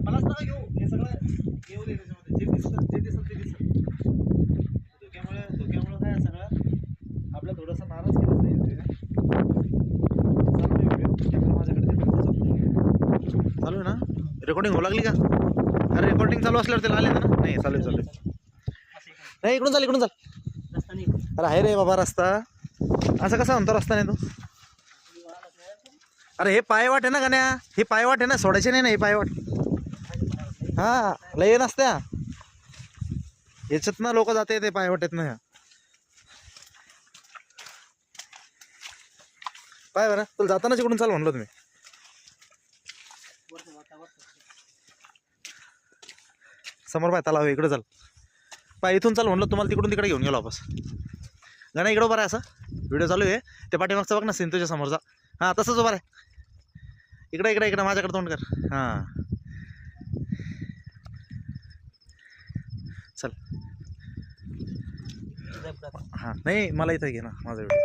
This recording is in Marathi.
मलाच नका घेऊ, हे सगळं येऊ दे त्याच्यामध्ये. जे दिसत ते दिसत. धोक्यामुळे काय सगळं आपलं थोडंसं नाराज केलं जाईल. कॅमेरा माझ्याकडे चालू आहे ना. रेकॉर्डिंग होऊ लागली का? अरे रेकॉर्डिंग चालू असल्यावर त्याला आले ना. नाही चालू आहे. नाही इकडून चाल. अरे आहे रे बाबा रस्ता. असं कसं म्हणतो रस्ता नाही तो. अरे हे पायवाट आहे ना गाण्या. हे पायवाट आहे ना, सोडायचे नाही ना हे पायवाट. हा लय नसत्या याच्यात ना, लोक जाते ते पायवाटेत ना. पाय बरं तुला जाताना इकडून चाल म्हणलो तुम्ही. समोर पाय तलाव इकडे चाल. पाय इथून चाल म्हणलं तुम्हाला, तिकडून तिकडे घेऊन गेलो वापस. गाणं इकडं बरं आहे. असं व्हिडिओ चालू आहे ते पाठीमागचा बघ ना सीन तुझ्या समोरचा. हां तसंच उभा आहे. इकडे माझ्याकडे तोंड कर. हां चल. हां नाही मला इथं घे ना माझा व्हिडिओ.